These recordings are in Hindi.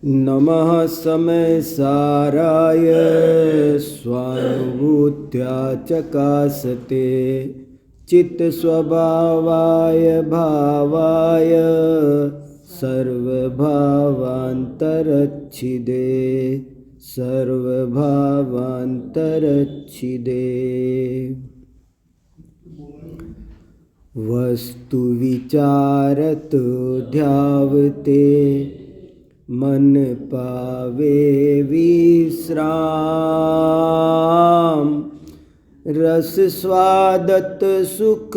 नमः समय साराय स्वानुभूत्या चकासते चित्त स्वभावाय भावाय सर्वभावान्तरच्छिदे सर्वभावान्तरच्छिदे। वस्तु विचारत ध्यावते मन पावे विश्राम रस स्वादत सुख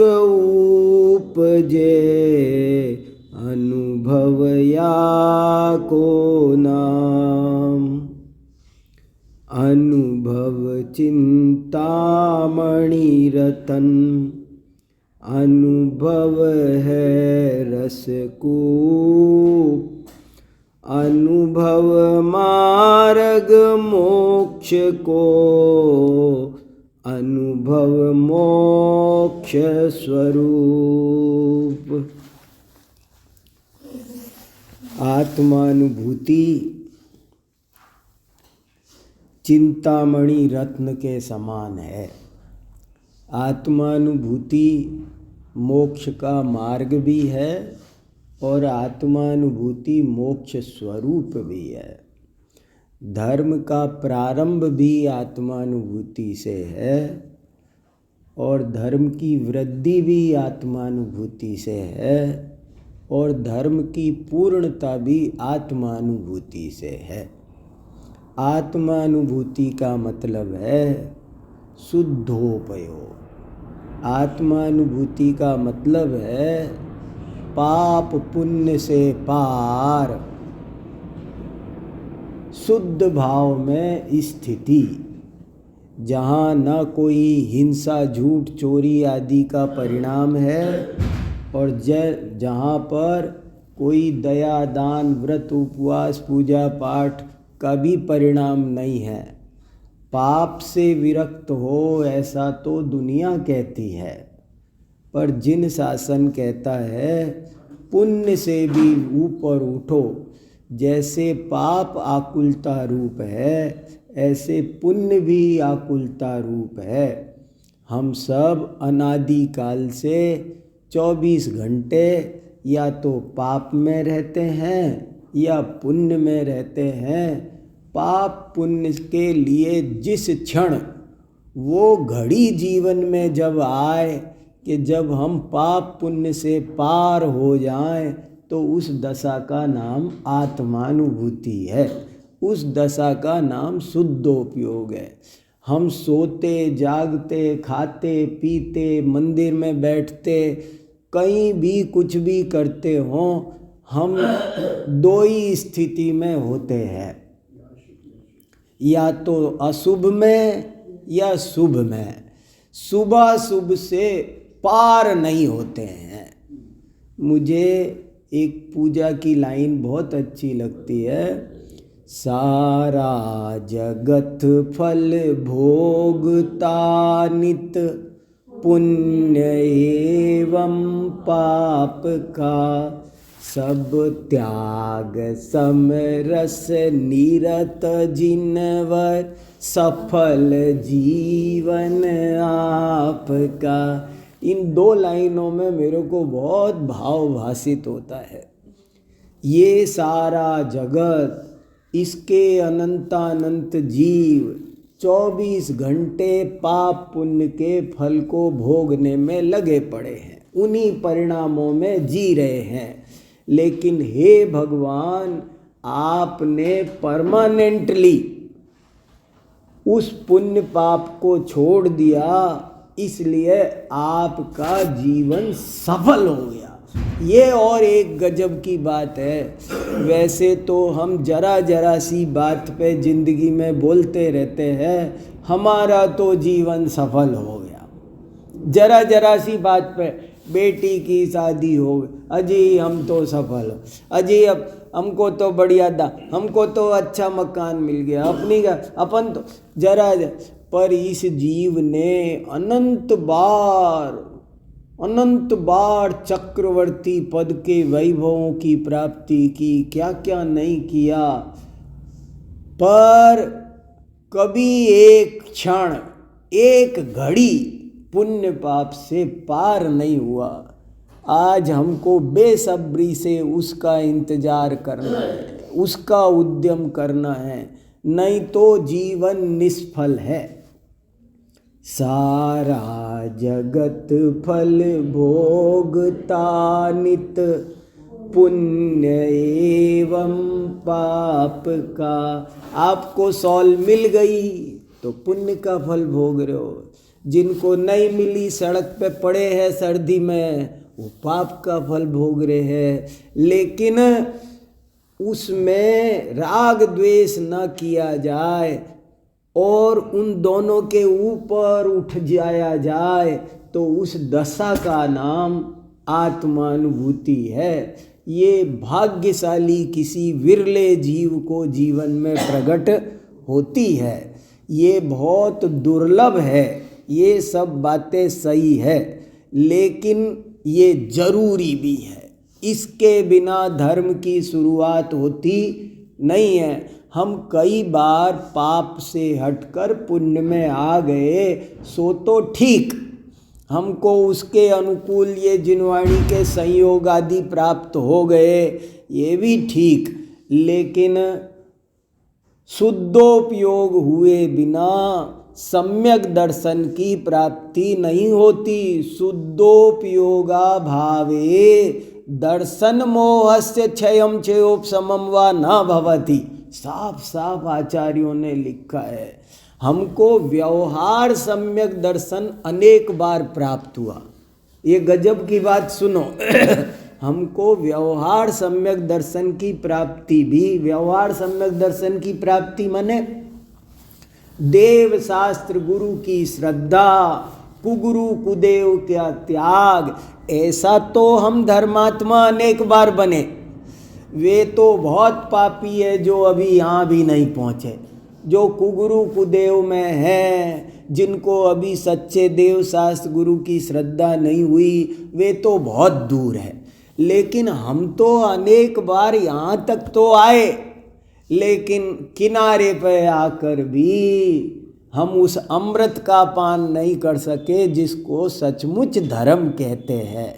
उपजे अनुभव या को नाम। अनुभव चिंतामणि रतन अनुभव है रसकूप अनुभव मार्ग मोक्ष को अनुभव मोक्ष स्वरूप। आत्मानुभूति चिंतामणि रत्न के समान है। आत्मानुभूति मोक्ष का मार्ग भी है और आत्मानुभूति मोक्ष स्वरूप भी है। धर्म का प्रारंभ भी आत्मानुभूति से है और धर्म की वृद्धि भी आत्मानुभूति से है और धर्म की पूर्णता भी आत्मानुभूति से है। आत्मानुभूति का मतलब है शुद्धोपयोग। आत्मानुभूति का मतलब है पाप पुण्य से पार शुद्ध भाव में स्थिति, जहाँ न कोई हिंसा झूठ चोरी आदि का परिणाम है और जहाँ पर कोई दया दान व्रत उपवास पूजा पाठ का भी परिणाम नहीं है। पाप से विरक्त हो ऐसा तो दुनिया कहती है, पर जिन शासन कहता है पुण्य से भी ऊपर उठो। जैसे पाप आकुलता रूप है ऐसे पुण्य भी आकुलता रूप है। हम सब अनादिकाल से 24 घंटे या तो पाप में रहते हैं या पुण्य में रहते हैं। पाप पुण्य के लिए जिस क्षण वो घड़ी जीवन में जब आए कि जब हम पाप पुण्य से पार हो जाएं, तो उस दशा का नाम आत्मानुभूति है। उस दशा का नाम शुद्धोपयोग है। हम सोते जागते खाते पीते मंदिर में बैठते कहीं भी कुछ भी करते हों, हम दो ही स्थिति में होते हैं, या तो अशुभ में या शुभ में। शुभ शुभ से पार नहीं होते हैं। मुझे एक पूजा की लाइन बहुत अच्छी लगती है। सारा जगत फल भोगता नित पुण्य एवं पाप का सब त्याग समरस निरत जिनवर सफल जीवन आपका। इन दो लाइनों में मेरे को बहुत भाव भासित होता है। ये सारा जगत, इसके अनंतानंत जीव 24 घंटे पाप पुण्य के फल को भोगने में लगे पड़े हैं, उन्हीं परिणामों में जी रहे हैं। लेकिन हे भगवान, आपने परमानेंटली उस पुण्य पाप को छोड़ दिया, इसलिए आपका जीवन सफल हो गया। ये और एक गजब की बात है। वैसे तो हम जरा जरा सी बात पे जिंदगी में बोलते रहते हैं हमारा तो जीवन सफल हो गया। जरा जरा सी बात पे बेटी की शादी हो गई, अजी हम तो सफल हो, अजी अब हमको तो बढ़िया हमको तो अच्छा मकान मिल गया, अपनी का अपन तो जरा। पर इस जीव ने अनंत बार अनंत बार चक्रवर्ती पद के वैभवों की प्राप्ति की, क्या क्या नहीं किया, पर कभी एक क्षण, एक घड़ी पुण्य पाप से पार नहीं हुआ। आज हमको बेसब्री से उसका इंतजार करना है, उसका उद्यम करना है, नहीं तो जीवन निष्फल है। सारा जगत फल भोगता नित, पुण्य एवं पाप का। आपको सॉल मिल गई तो पुण्य का फल भोग रहे हो, जिनको नहीं मिली सड़क पे पड़े हैं सर्दी में, वो पाप का फल भोग रहे हैं। लेकिन उसमें राग द्वेष न किया जाए और उन दोनों के ऊपर उठ जाया जाए तो उस दशा का नाम आत्मानुभूति है। ये भाग्यशाली किसी विरले जीव को जीवन में प्रकट होती है, ये बहुत दुर्लभ है। ये सब बातें सही है, लेकिन ये जरूरी भी है। इसके बिना धर्म की शुरुआत होती नहीं है। हम कई बार पाप से हटकर पुण्य में आ गए सो तो ठीक, हमको उसके अनुकूल ये जिनवाणी के संयोग आदि प्राप्त हो गए, ये भी ठीक, लेकिन शुद्धोपयोग हुए बिना सम्यक दर्शन की प्राप्ति नहीं होती। शुद्धोपयोगा भावे दर्शन मोहस्य क्षयम क्षयोपशमम वा न भवति। साफ साफ आचार्यों ने लिखा है। हमको व्यवहार सम्यक दर्शन अनेक बार प्राप्त हुआ। ये गजब की बात सुनो हमको व्यवहार सम्यक दर्शन की प्राप्ति भी, व्यवहार सम्यक दर्शन की प्राप्ति माने देव शास्त्र गुरु की श्रद्धा, कुगुरु कुदेव का त्याग। ऐसा तो हम धर्मात्मा अनेक बार बने, वे तो बहुत पापी है जो अभी यहाँ भी नहीं पहुँचे। जो कुगुरु कुदेव में है, जिनको अभी सच्चे देव शास्त्र गुरु की श्रद्धा नहीं हुई, वे तो बहुत दूर है। लेकिन हम तो अनेक बार यहाँ तक तो आए, लेकिन किनारे पे आकर भी हम उस अमृत का पान नहीं कर सके जिसको सचमुच धर्म कहते हैं।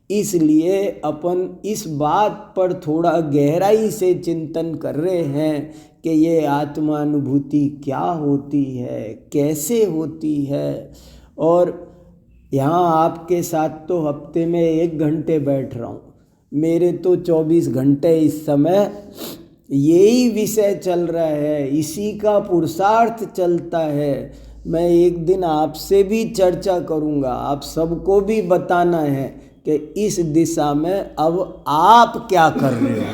इसलिए अपन इस बात पर थोड़ा गहराई से चिंतन कर रहे हैं कि ये आत्मानुभूति क्या होती है, कैसे होती है। और यहाँ आपके साथ तो हफ्ते में 1 घंटे बैठ रहा हूँ, मेरे तो 24 घंटे इस समय यही विषय चल रहा है, इसी का पुरुषार्थ चलता है। मैं एक दिन आपसे भी चर्चा करूँगा, आप सबको भी बताना है कि इस दिशा में अब आप क्या कर रहे हो,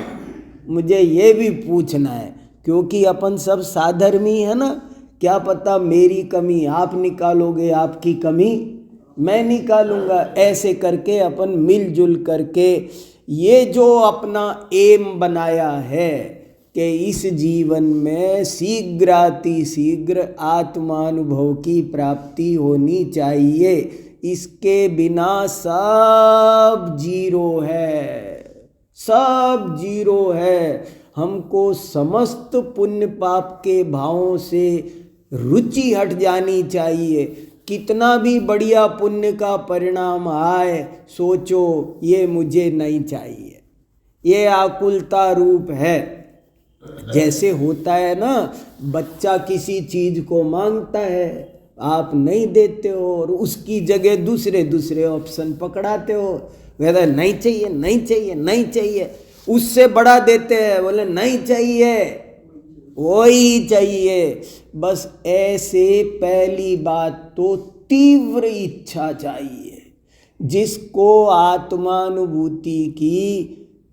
मुझे ये भी पूछना है। क्योंकि अपन सब साधर्मी है ना, क्या पता मेरी कमी आप निकालोगे, आपकी कमी मैं निकालूंगा। ऐसे करके अपन मिलजुल करके ये जो अपना एम बनाया है कि इस जीवन में शीघ्र आत्मानुभव की प्राप्ति होनी चाहिए, इसके बिना सब जीरो है, सब जीरो है। हमको समस्त पुण्य पाप के भावों से रुचि हट जानी चाहिए। कितना भी बढ़िया पुण्य का परिणाम आए, सोचो ये मुझे नहीं चाहिए, ये आकुलता रूप है। जैसे होता है ना, बच्चा किसी चीज को मांगता है, आप नहीं देते हो और उसकी जगह दूसरे ऑप्शन पकड़ाते हो, कहता है नहीं चाहिए नहीं चाहिए नहीं चाहिए। उससे बड़ा देते हैं, बोले नहीं चाहिए वही चाहिए। बस ऐसे पहली बात तो तीव्र इच्छा चाहिए, जिसको आत्मानुभूति की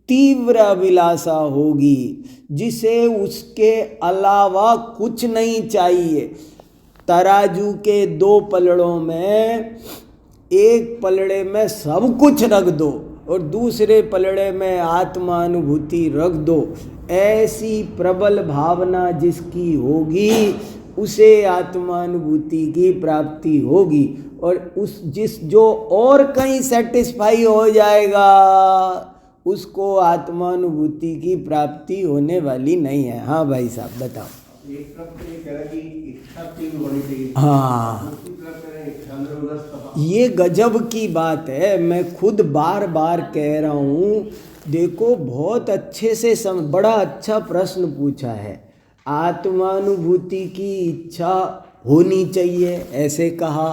तीव्र अभिलाषा होगी, जिसे उसके अलावा कुछ नहीं चाहिए। तराजू के 2 पलड़ों में एक पलड़े में सब कुछ रख दो और दूसरे पलड़े में आत्मानुभूति रख दो। ऐसी प्रबल भावना जिसकी होगी, उसे आत्मानुभूति की प्राप्ति होगी। और जो और कहीं सेटिस्फाई हो जाएगा उसको आत्मानुभूति की प्राप्ति होने वाली नहीं है। हाँ भाई साहब बताओ। एक तरफ तो ये कह रहा है कि इच्छा तीन होनी चाहिए। हाँ, दूसरी तरफ कह रहे हैं इच्छा में रस सफा। ये गजब की बात है। मैं खुद बार बार कह रहा हूँ, देखो बहुत अच्छे से बड़ा अच्छा प्रश्न पूछा है। आत्मानुभूति की इच्छा होनी चाहिए ऐसे कहा,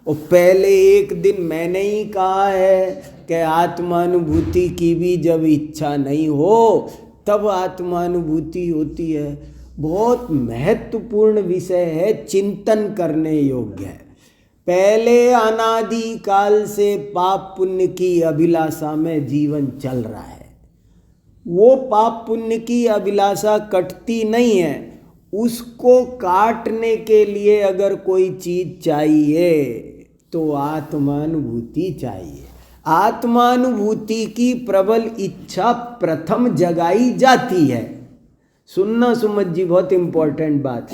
और पहले एक दिन मैंने ही कहा है कि आत्मानुभूति की भी जब इच्छा नहीं हो तब आत्मानुभूति होती है। बहुत महत्वपूर्ण विषय है, चिंतन करने योग्य है। पहले अनादि काल से पाप पुण्य की अभिलाषा में जीवन चल रहा है। वो पाप पुण्य की अभिलाषा कटती नहीं है, उसको काटने के लिए अगर कोई चीज चाहिए तो आत्मानुभूति चाहिए। आत्मानुभूति की प्रबल इच्छा प्रथम जगाई जाती है। सुनना सुमत जी, बहुत इंपॉर्टेंट बात।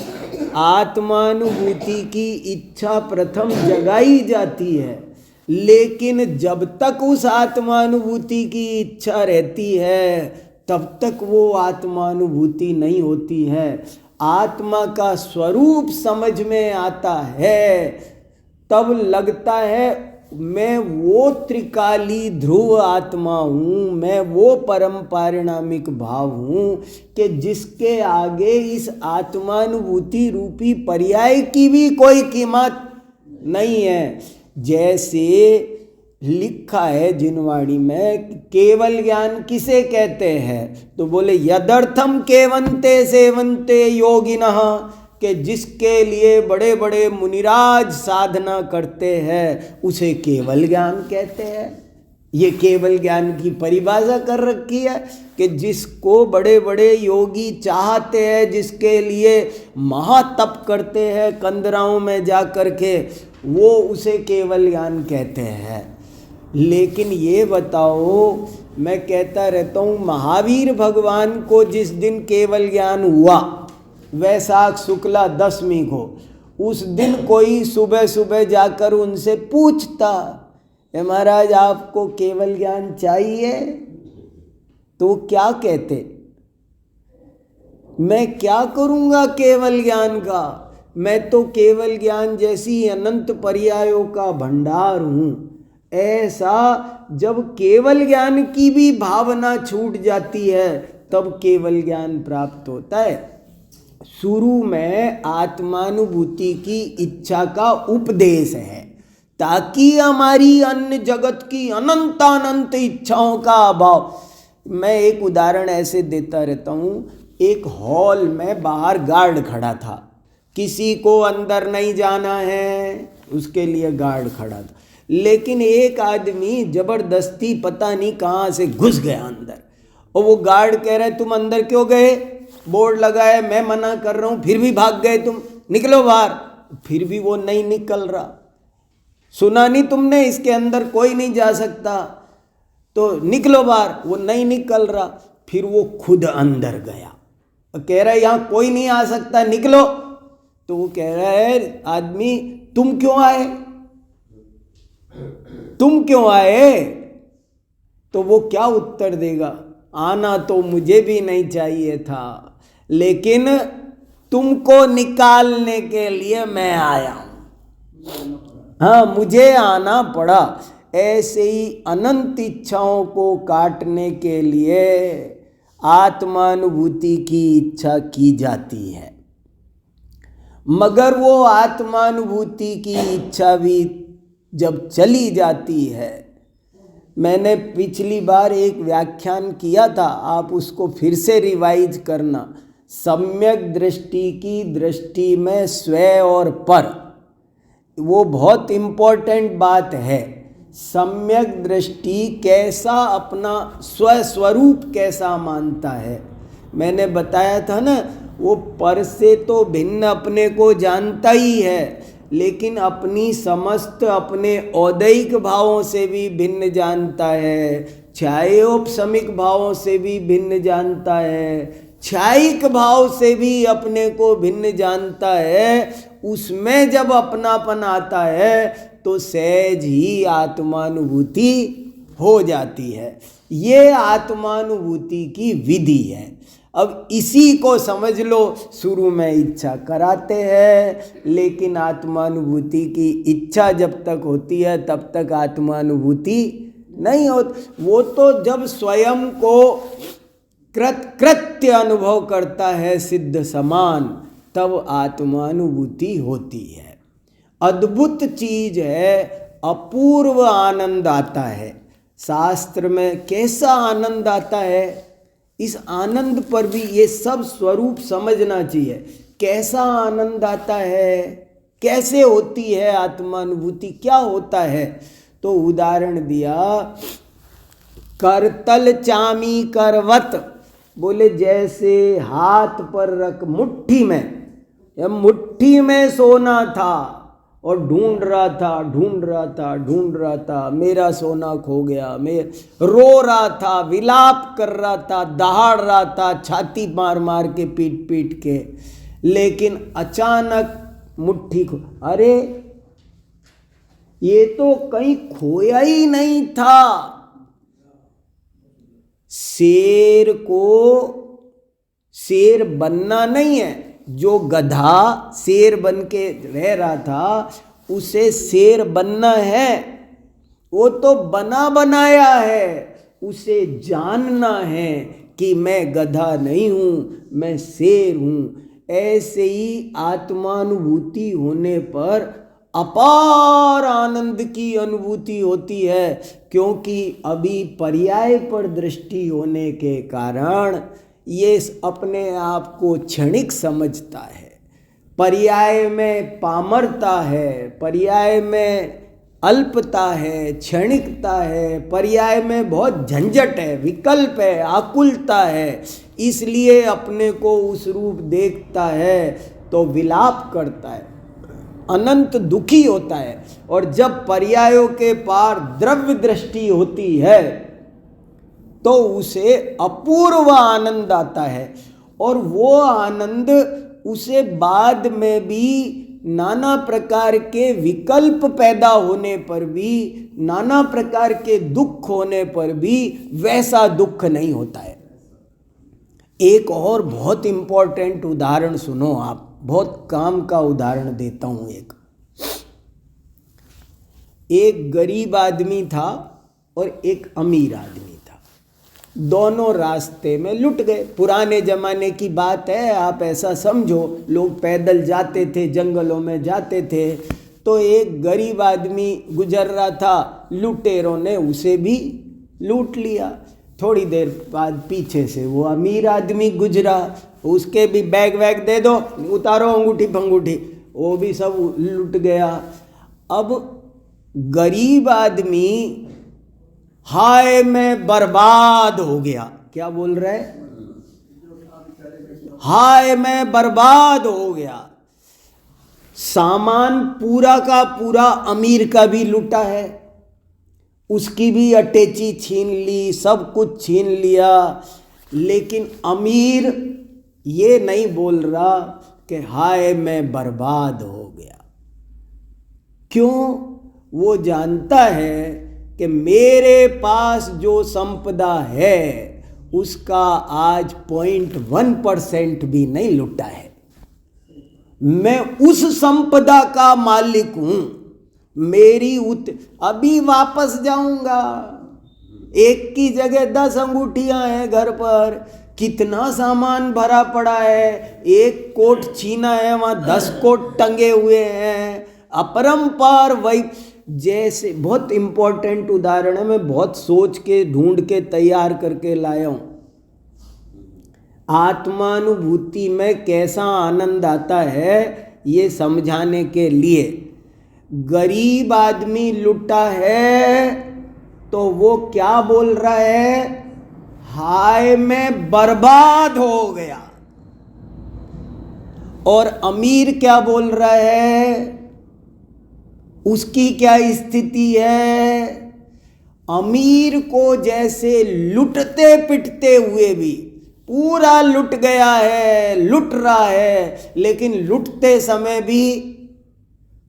आत्मानुभूति की इच्छा प्रथम जगाई जाती है, लेकिन जब तक उस आत्मानुभूति की इच्छा रहती है तब तक वो आत्मानुभूति नहीं होती है। आत्मा का स्वरूप समझ में आता है तब लगता है मैं वो त्रिकाली ध्रुव आत्मा हूँ, मैं वो परम पारिणामिक भाव हूँ कि जिसके आगे इस आत्मानुभूति रूपी पर्याय की भी कोई कीमत नहीं है। जैसे लिखा है जिनवाणी में, केवल ज्ञान किसे कहते हैं? तो बोले यदर्थम केवंते सेवंते योगिनः, कि जिसके लिए बड़े बड़े मुनिराज साधना करते हैं उसे केवल ज्ञान कहते हैं। ये केवल ज्ञान की परिभाषा कर रखी है कि जिसको बड़े बड़े योगी चाहते हैं, जिसके लिए महातप करते हैं कंदराओं में जा कर के, वो उसे केवल ज्ञान कहते हैं। लेकिन ये बताओ, मैं कहता रहता हूँ महावीर भगवान को जिस दिन केवल ज्ञान हुआ, वैशाख शुक्ला दशमी को, उस दिन कोई सुबह सुबह जाकर उनसे पूछता महाराज आपको केवल ज्ञान चाहिए, तो क्या कहते? मैं क्या करूँगा केवल ज्ञान का, मैं तो केवल ज्ञान जैसी अनंत पर्यायों का भंडार हूँ। ऐसा जब केवल ज्ञान की भी भावना छूट जाती है तब केवल ज्ञान प्राप्त होता है। शुरू में आत्मानुभूति की इच्छा का उपदेश है ताकि हमारी अन्य जगत की अनंत इच्छाओं का अभाव। मैं एक उदाहरण ऐसे देता रहता हूँ। एक हॉल में बाहर गार्ड खड़ा था, किसी को अंदर नहीं जाना है, उसके लिए गार्ड खड़ा था। लेकिन एक आदमी जबरदस्ती पता नहीं कहाँ से घुस गया अंदर, और वो गार्ड कह रहे तुम अंदर क्यों गए, बोर्ड लगा है, मैं मना कर रहा हूँ, फिर भी भाग गए तुम, निकलो बाहर। फिर भी वो नहीं निकल रहा। सुना नहीं तुमने इसके अंदर कोई नहीं जा सकता, तो निकलो बाहर। वो नहीं निकल रहा। फिर वो खुद अंदर गया, कह रहा है यहाँ कोई नहीं आ सकता, निकलो। तो वो कह रहा है आदमी तुम क्यों आए, तुम क्यों आए? तो वो क्या उत्तर देगा? आना तो मुझे भी नहीं चाहिए था, लेकिन तुमको निकालने के लिए मैं आया हूं। हाँ, मुझे आना पड़ा। ऐसे ही अनंत इच्छाओं को काटने के लिए आत्मानुभूति की इच्छा की जाती है, मगर वो आत्मानुभूति की इच्छा भी जब चली जाती है, मैंने पिछली बार एक व्याख्यान किया था, आप उसको फिर से रिवाइज करना। सम्यक दृष्टि की दृष्टि में स्वयं और पर, वो बहुत इम्पोर्टेंट बात है। सम्यक दृष्टि कैसा अपना स्वस्वरूप कैसा मानता है, मैंने बताया था ना, वो पर से तो भिन्न अपने को जानता ही है, लेकिन अपनी समस्त अपने औदैहिक भावों से भी भिन्न जानता है। छायोपशमिक भावों से भी भिन्न जानता है, छायिक भाव से भी अपने को भिन्न जानता है, उसमें जब अपनापन आता है तो सहज ही आत्मानुभूति हो जाती है। ये आत्मानुभूति की विधि है। अब इसी को समझ लो, शुरू में इच्छा कराते हैं, लेकिन आत्मानुभूति की इच्छा जब तक होती है तब तक आत्मानुभूति नहीं होती। वो तो जब स्वयं को कृत्य अनुभव करता है सिद्ध समान, तब आत्मानुभूति होती है। अद्भुत चीज है, अपूर्व आनंद आता है। शास्त्र में कैसा आनंद आता है, इस आनंद पर भी ये सब स्वरूप समझना चाहिए। कैसा आनंद आता है, कैसे होती है आत्मानुभूति, क्या होता है? तो उदाहरण दिया, करतल चामी करवत, बोले जैसे हाथ पर रख मुट्ठी में सोना था और ढूंढ रहा था, मेरा सोना खो गया, मैं रो रहा था, विलाप कर रहा था, दहाड़ रहा था, छाती मार मार के, पीट के, लेकिन अचानक मुट्ठी खो, अरे ये तो कहीं खोया ही नहीं था। शेर को शेर बनना नहीं है, जो गधा शेर बन के रह रहा था उसे शेर बनना है, वो तो बना बनाया है। उसे जानना है कि मैं गधा नहीं हूँ, मैं शेर हूँ। ऐसे ही आत्मानुभूति होने पर अपार आनंद की अनुभूति होती है, क्योंकि अभी पर्याय पर दृष्टि होने के कारण ये अपने आप को क्षणिक समझता है। पर्याय में पामरता है, पर्याय में अल्पता है, क्षणिकता है, पर्याय में बहुत झंझट है, विकल्प है, आकुलता है, इसलिए अपने को उस रूप देखता है तो विलाप करता है, अनंत दुखी होता है। और जब पर्यायों के पार द्रव्य दृष्टि होती है तो उसे अपूर्व आनंद आता है, और वो आनंद उसे बाद में भी नाना प्रकार के विकल्प पैदा होने पर भी, नाना प्रकार के दुख होने पर भी वैसा दुख नहीं होता है। एक और बहुत इंपॉर्टेंट उदाहरण सुनो आप, बहुत काम का उदाहरण देता हूं। एक गरीब आदमी था और एक अमीर आदमी था, दोनों रास्ते में लुट गए। पुराने जमाने की बात है, आप ऐसा समझो, लोग पैदल जाते थे, जंगलों में जाते थे, तो एक गरीब आदमी गुजर रहा था, लुटेरों ने उसे भी लूट लिया। थोड़ी देर बाद पीछे से वो अमीर आदमी गुजरा, उसके भी बैग वैग दे दो, उतारो अंगूठी फंगूठी, वो भी सब लूट गया। अब गरीब आदमी हाय मैं बर्बाद हो गया, क्या बोल रहा है? हाय मैं बर्बाद हो गया। सामान पूरा का पूरा अमीर का भी लूटा है, उसकी भी अटैची छीन ली, सब कुछ छीन लिया, लेकिन अमीर ये नहीं बोल रहा कि हाय मैं बर्बाद हो गया। क्यों? वो जानता है कि मेरे पास जो संपदा है उसका आज 0.1% भी नहीं लुटा है। मैं उस संपदा का मालिक हूं, मेरी अभी वापस जाऊंगा। एक की जगह 10 अंगूठियां हैं घर पर, कितना सामान भरा पड़ा है, एक कोट छीना है, वहां 10 कोट टंगे हुए हैं, अपरंपार वही। जैसे बहुत इंपॉर्टेंट उदाहरण है, मैं बहुत सोच के ढूंढ के तैयार करके लाया हूं। आत्मानुभूति में कैसा आनंद आता है ये समझाने के लिए। गरीब आदमी लुटा है तो वो क्या बोल रहा है? हाय मैं बर्बाद हो गया। और अमीर क्या बोल रहा है? उसकी क्या स्थिति है? अमीर को जैसे लुटते पिटते हुए भी पूरा लुट गया है, लुट रहा है, लेकिन लुटते समय भी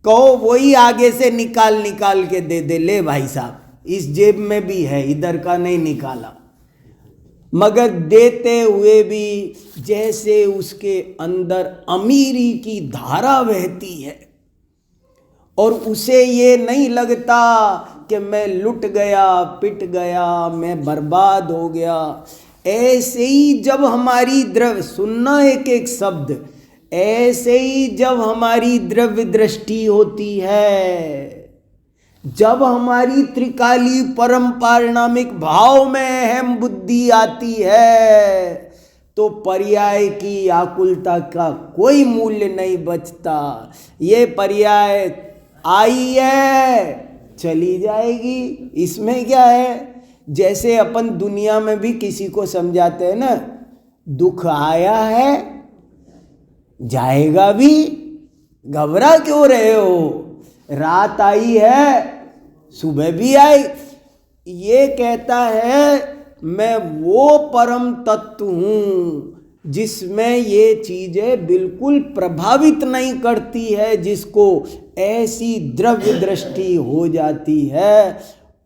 कहो वही आगे से निकाल निकाल के दे दे, ले भाई साहब इस जेब में भी है, इधर का नहीं निकाला। मगर देते हुए भी जैसे उसके अंदर अमीरी की धारा बहती है और उसे ये नहीं लगता कि मैं लुट गया, पिट गया, मैं बर्बाद हो गया। ऐसे ही जब हमारी द्रव्य, सुनना एक एक शब्द, ऐसे ही जब हमारी द्रव्य दृष्टि होती है, जब हमारी त्रिकाली परम पारिणामिक भाव में अहम बुद्धि आती है, तो पर्याय की आकुलता का कोई मूल्य नहीं बचता। ये पर्याय आई है चली जाएगी, इसमें क्या है। जैसे अपन दुनिया में भी किसी को समझाते हैं ना, दुख आया है जाएगा भी, घबरा क्यों रहे हो, रात आई है सुबह भी आई। ये कहता है मैं वो परम तत्व हूँ जिसमें ये चीजें बिल्कुल प्रभावित नहीं करती है, जिसको ऐसी द्रव्य दृष्टि हो जाती है,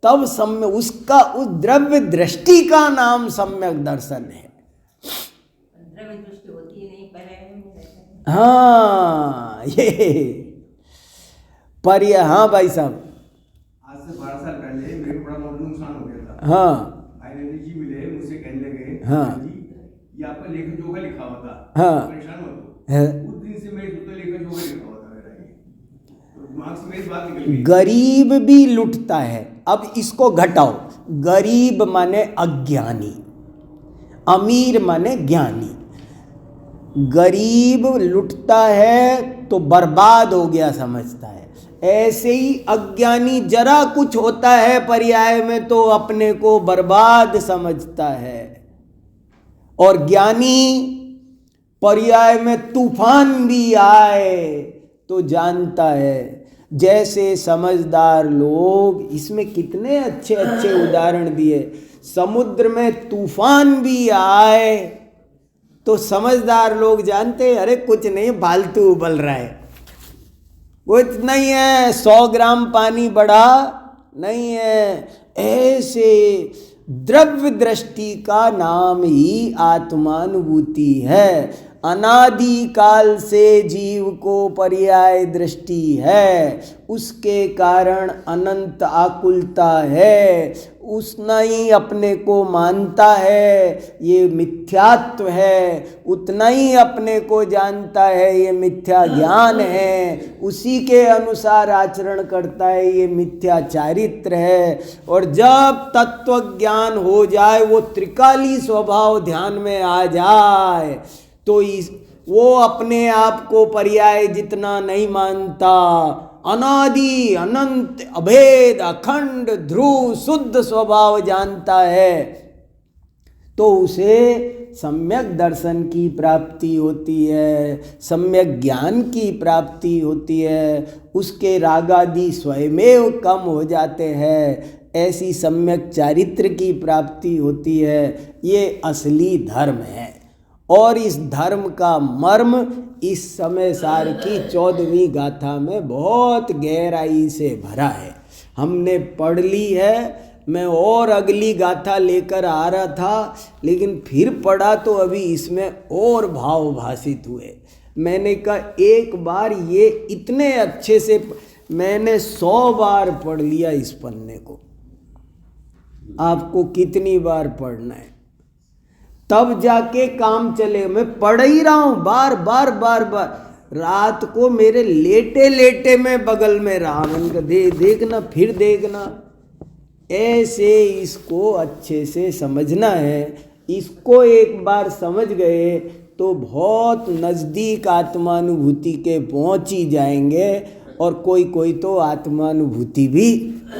तब सम्य उसका, उस द्रव्य दृष्टि का नाम सम्यक दर्शन है। द्रव्य दृष्टि होती नहीं पर, हाँ ये पर ये, हाँ भाई साहब, आज से 12 साल पहले मेरे को बड़ा नुकसान हो गया था। हाँ भाई जी मिले, मुझसे कहने लगे हाँ जी ये आपका लेखन जोगा लिखा हुआ था, हाँ परेशान मत है। हो। उस दिन से मेरे तो लेखन जोगा लिखा हुआ था मेरा, ये तो दिमाग से मेरी बात निकल गई। गरीब भी लुटता है। अब इसको घटाओ, गरीब माने अज्ञानी, अमीर माने ज्ञानी। गरीब लुटता है तो बर्बाद हो गया समझता है, ऐसे ही अज्ञानी जरा कुछ होता है पर्याय में तो अपने को बर्बाद समझता है, और ज्ञानी पर्याय में तूफान भी आए तो जानता है। जैसे समझदार लोग, इसमें कितने अच्छे अच्छे उदाहरण दिए, समुद्र में तूफान भी आए तो समझदार लोग जानते हैं अरे कुछ नहीं, फालतू उबल रहा है, कुछ नहीं है, 100 ग्राम पानी बढ़ा नहीं है। ऐसे द्रव्य दृष्टि का नाम ही आत्मानुभूति है। अनादि काल से जीव को पर्याय दृष्टि है, उसके कारण अनंत आकुलता है, उतना ही अपने को मानता है ये मिथ्यात्व है, उतना ही अपने को जानता है ये मिथ्या ज्ञान है, उसी के अनुसार आचरण करता है ये मिथ्या चारित्र है। और जब तत्व ज्ञान हो जाए, वो त्रिकाली स्वभाव ध्यान में आ जाए, तो वो अपने आप को पर्याय जितना नहीं मानता, अनादि अनंत अभेद अखंड ध्रुव शुद्ध स्वभाव जानता है, तो उसे सम्यक दर्शन की प्राप्ति होती है, सम्यक ज्ञान की प्राप्ति होती है, उसके रागादि स्वयमेव कम हो जाते हैं, ऐसी सम्यक चारित्र की प्राप्ति होती है। ये असली धर्म है। और इस धर्म का मर्म इस समय सार की 14वीं गाथा में बहुत गहराई से भरा है। हमने पढ़ ली है, मैं और अगली गाथा लेकर आ रहा था, लेकिन फिर पढ़ा तो अभी इसमें और भाव भाषित हुए। मैंने कहा एक बार ये इतने अच्छे से, मैंने 100 बार पढ़ लिया इस पन्ने को, आपको कितनी बार पढ़ना है तब जाके काम चले। मैं पढ़ ही रहा हूँ बार बार बार बार। रात को मेरे लेटे लेटे में बगल में रहा, मैंने कहा देखना फिर देखना। ऐसे इसको अच्छे से समझना है। इसको एक बार समझ गए तो बहुत नज़दीक आत्मानुभूति के पहुँच ही जाएंगे, और कोई कोई तो आत्मानुभूति भी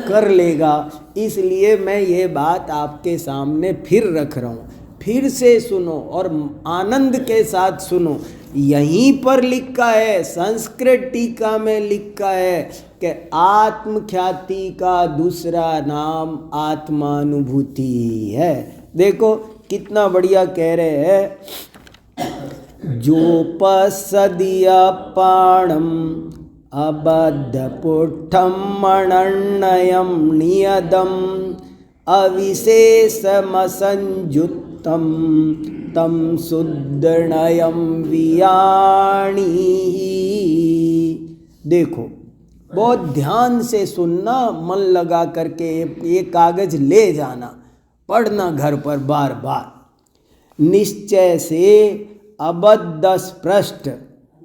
कर लेगा। इसलिए मैं ये बात आपके सामने फिर रख रहा हूँ। फिर से सुनो और आनंद के साथ सुनो। यहीं पर लिखा है, संस्कृत टीका में लिखा है कि आत्मख्याति का दूसरा नाम आत्मानुभूति है। देखो कितना बढ़िया कह रहे हैं। जोपसदीय पाणम अबद्धपुट्ठम मणन्नयम नियदम अविशेषमसंयुक्तम तम शुद्धनयम वियाणी। देखो बहुत ध्यान से सुनना, मन लगा करके ये कागज ले जाना, पढ़ना घर पर बार बार। निश्चय से अबद्ध स्पष्ट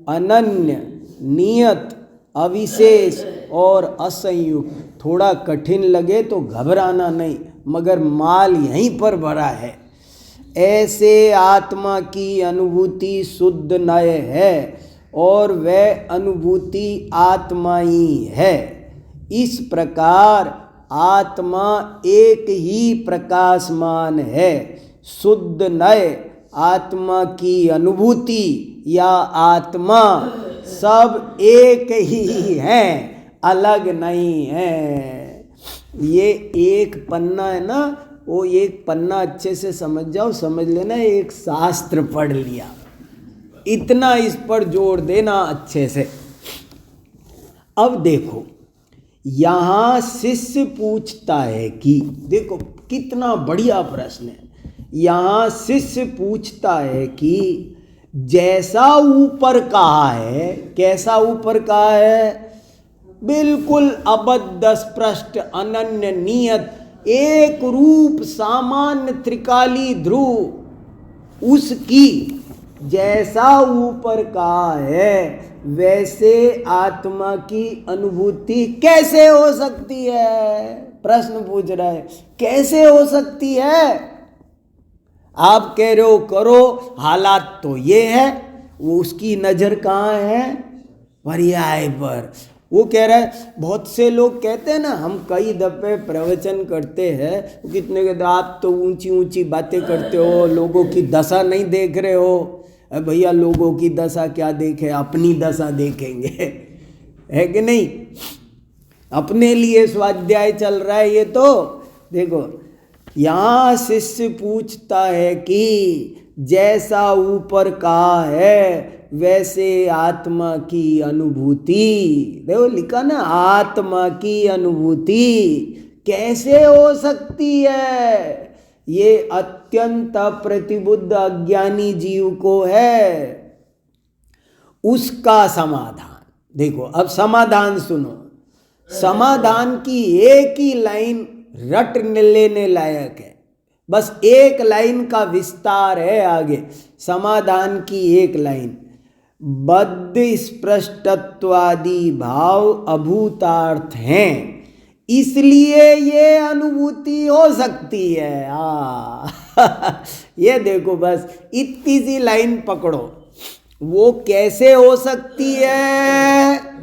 अनन्य नियत अविशेष और असंयुक्त। थोड़ा कठिन लगे तो घबराना नहीं, मगर माल यहीं पर भरा है। ऐसे आत्मा की अनुभूति शुद्ध नय है और वह अनुभूति आत्मा ही है। इस प्रकार आत्मा एक ही प्रकाशमान है। शुद्ध नय आत्मा की अनुभूति या आत्मा सब एक ही है, अलग नहीं है। ये एक पन्ना है ना, वो एक पन्ना अच्छे से समझ जाओ, समझ लेना एक शास्त्र पढ़ लिया, इतना इस पर जोर देना अच्छे से। अब देखो यहाँ शिष्य पूछता है कि, देखो कितना बढ़िया प्रश्न है। यहाँ शिष्य पूछता है कि जैसा ऊपर कहा है, कैसा ऊपर कहा है? बिल्कुल अबद्ध स्पष्ट अनन्य नियत एक रूप सामान्य त्रिकाली ध्रुव, उसकी जैसा ऊपर कहा है वैसे आत्मा की अनुभूति कैसे हो सकती है? प्रश्न पूछ रहा है, कैसे हो सकती है? आप कह रहे हो करो, हालात तो ये है, वो उसकी नज़र कहाँ है? पर्याय पर। वो कह रहा है, बहुत से लोग कहते हैं ना, हम कई दफ़े प्रवचन करते हैं, कितने कहते आप तो ऊंची ऊंची बातें करते हो, लोगों की दशा नहीं देख रहे हो। भैया लोगों की दशा क्या देखे, अपनी दशा देखेंगे, है कि नहीं? अपने लिए स्वाध्याय चल रहा है ये तो। देखो यहाँ शिष्य पूछता है कि जैसा ऊपर कहा है वैसे आत्मा की अनुभूति, देखो लिखा ना, आत्मा की अनुभूति कैसे हो सकती है? ये अत्यंत प्रतिबुद्ध अज्ञानी जीव को है। उसका समाधान देखो, अब समाधान सुनो। समाधान की एक ही लाइन रट लेने लायक है, बस एक लाइन का विस्तार है आगे। समाधान की एक लाइन, बद्ध स्पृष्टत्वादि भाव अभूतार्थ हैं, इसलिए ये अनुभूति हो सकती है। ये देखो, बस इतनी सी लाइन पकड़ो। वो कैसे हो सकती है?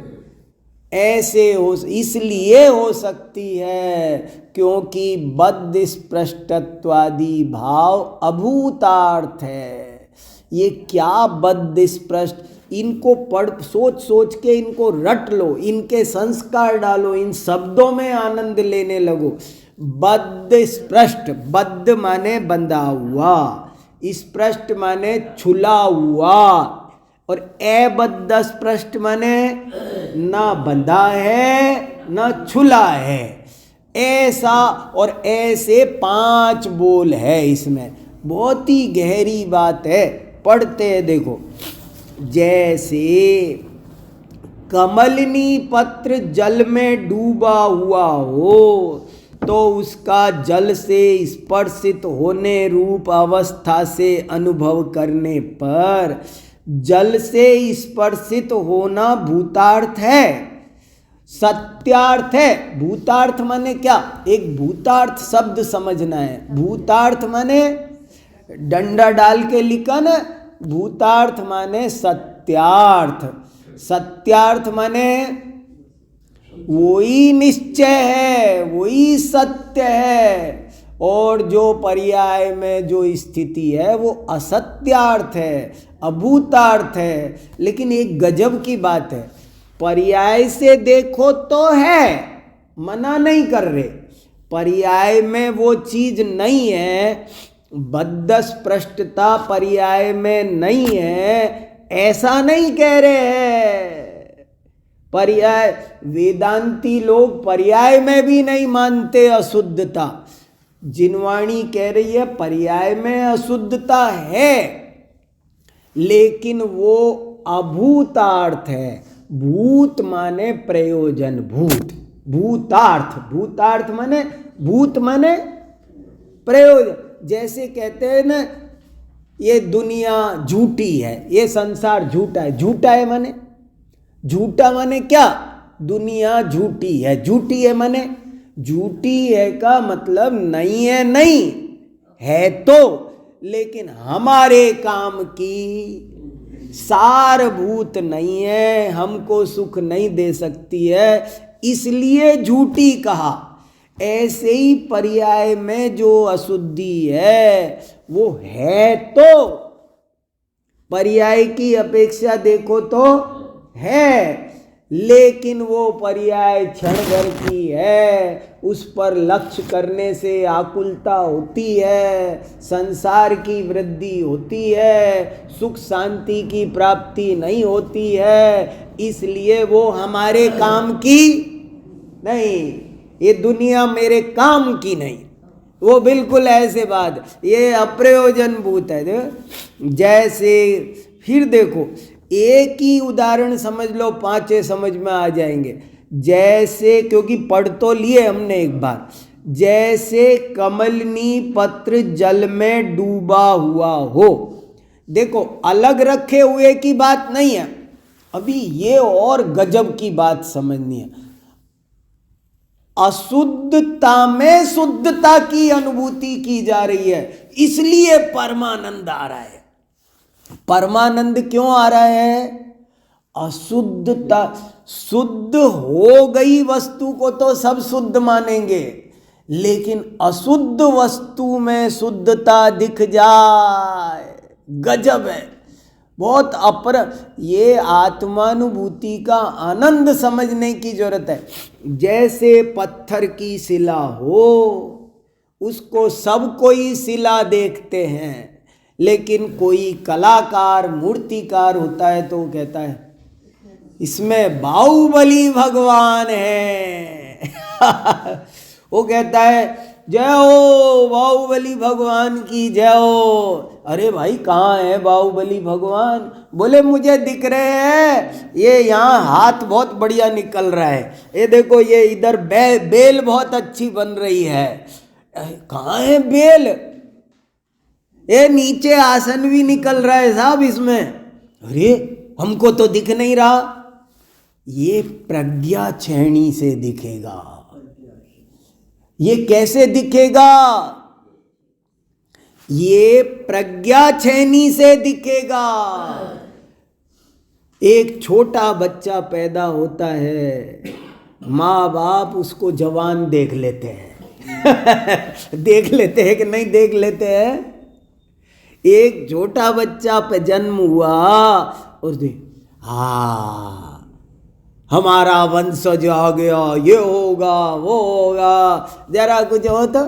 ऐसे हो, इसलिए हो सकती है क्योंकि बद्ध स्पृष्टत्वादि भाव अभूतार्थ है। ये क्या बद्ध स्पृष्ट, इनको पढ़ सोच सोच के इनको रट लो, इनके संस्कार डालो, इन शब्दों में आनंद लेने लगो। बद्ध स्पृष्ट, बद्ध माने बंधा हुआ, स्पृष्ट माने छुला हुआ, और अबद्ध स्पृष्ट माने ना बंधा है ना छुला है। ऐसा और ऐसे 5 बोल है इसमें, बहुत ही गहरी बात है। पढ़ते हैं, देखो। जैसे कमलिनी पत्र जल में डूबा हुआ हो तो उसका जल से स्पर्शित होने रूप अवस्था से अनुभव करने पर जल से स्पर्शित होना भूतार्थ है, सत्यार्थ है। भूतार्थ माने क्या? एक भूतार्थ शब्द समझना है। भूतार्थ माने डंडा डाल के लिखा ना, भूतार्थ माने सत्यार्थ। सत्यार्थ माने वही निश्चय है, वही सत्य है, और जो पर्याय में जो स्थिति है वो असत्यार्थ है, अभूतार्थ है। लेकिन एक गजब की बात है, पर्याय से देखो तो है, मना नहीं कर रहे, पर्याय में वो चीज नहीं है, बद्धस्पृष्टता पर्याय में नहीं है, ऐसा नहीं कह रहे हैं। पर्याय, वेदांती लोग पर्याय में भी नहीं मानते अशुद्धता। जिनवाणी कह रही है पर्याय में अशुद्धता है, लेकिन वो अभूतार्थ है। भूत माने प्रयोजन, भूत, भूतार्थ, भूतार्थ माने, भूत माने प्रयोजन। जैसे कहते हैं ना, ये दुनिया झूठी है, ये संसार झूठा है। झूठा है माने, झूठा माने क्या? दुनिया झूठी है। झूठी है माने, झूठी है का मतलब नहीं है, नहीं है तो, लेकिन हमारे काम की सारभूत नहीं है, हमको सुख नहीं दे सकती है, इसलिए झूठी कहा। ऐसे ही पर्याय में जो अशुद्धि है वो है तो, पर्याय की अपेक्षा देखो तो है, लेकिन वो पर्याय क्षण भर की है, उस पर लक्ष्य करने से आकुलता होती है, संसार की वृद्धि होती है, सुख शांति की प्राप्ति नहीं होती है, इसलिए वो हमारे काम की नहीं, ये दुनिया मेरे काम की नहीं, वो बिल्कुल ऐसे बात, ये अप्रयोजनभूत है। जैसे फिर देखो, एक ही उदाहरण समझ लो, पांचों समझ में आ जाएंगे। जैसे, क्योंकि पढ़ तो लिए हमने एक बार, जैसे कमलनी पत्र जल में डूबा हुआ हो। देखो, अलग रखे हुए की बात नहीं है, अभी ये और गजब की बात समझनी है। अशुद्धता में शुद्धता की अनुभूति की जा रही है, इसलिए परमानंद आ रहा है। परमानंद क्यों आ रहा है? अशुद्धता, शुद्ध हो गई वस्तु को तो सब शुद्ध मानेंगे, लेकिन अशुद्ध वस्तु में शुद्धता दिख जाए, गजब है, बहुत ये आत्मानुभूति का आनंद समझने की जरूरत है। जैसे पत्थर की शिला हो, उसको सब कोई शिला देखते हैं, लेकिन कोई कलाकार मूर्तिकार होता है तो वो कहता है इसमें बाहुबली भगवान है। वो कहता है जय हो बाहुबली भगवान की जय हो। अरे भाई कहाँ है बाहुबली भगवान? बोले मुझे दिख रहे हैं, ये यहाँ हाथ बहुत बढ़िया निकल रहा है, ये देखो ये इधर बेल बहुत अच्छी बन रही है। कहाँ है बेल? ये नीचे आसन भी निकल रहा है साहब इसमें। अरे हमको तो दिख नहीं रहा। ये प्रज्ञा छेणी से दिखेगा। ये कैसे दिखेगा? ये प्रज्ञा छेनी से दिखेगा। एक छोटा बच्चा पैदा होता है, माँ बाप उसको जवान देख लेते हैं। देख लेते हैं कि नहीं देख लेते हैं? एक छोटा बच्चा पे जन्म हुआ और हमारा वंशज आ गया, ये होगा वो होगा, जरा कुछ हो तो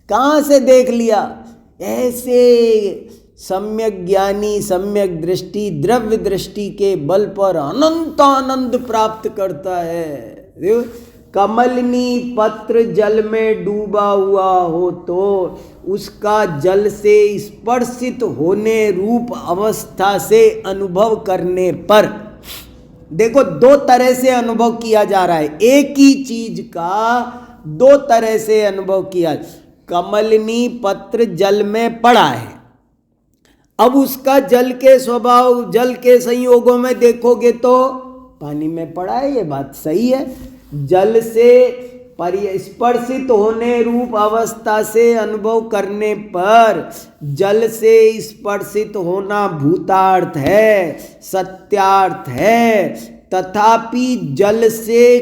कहाँ से देख लिया? ऐसे सम्यक ज्ञानी सम्यक दृष्टि द्रव्य दृष्टि के बल पर अनंत आनंद प्राप्त करता है। कमलनी पत्र जल में डूबा हुआ हो तो उसका जल से स्पर्शित होने रूप अवस्था से अनुभव करने पर, देखो दो तरह से अनुभव किया जा रहा है, एक ही चीज का दो तरह से अनुभव किया। कमलनी पत्र जल में पड़ा है, अब उसका जल के स्वभाव जल के संयोगों में देखोगे तो पानी में पड़ा है, ये बात सही है। जल से स्पर्शित होने रूप अवस्था से अनुभव करने पर जल से स्पर्शित होना भूतार्थ है, सत्यार्थ है। तथापि जल से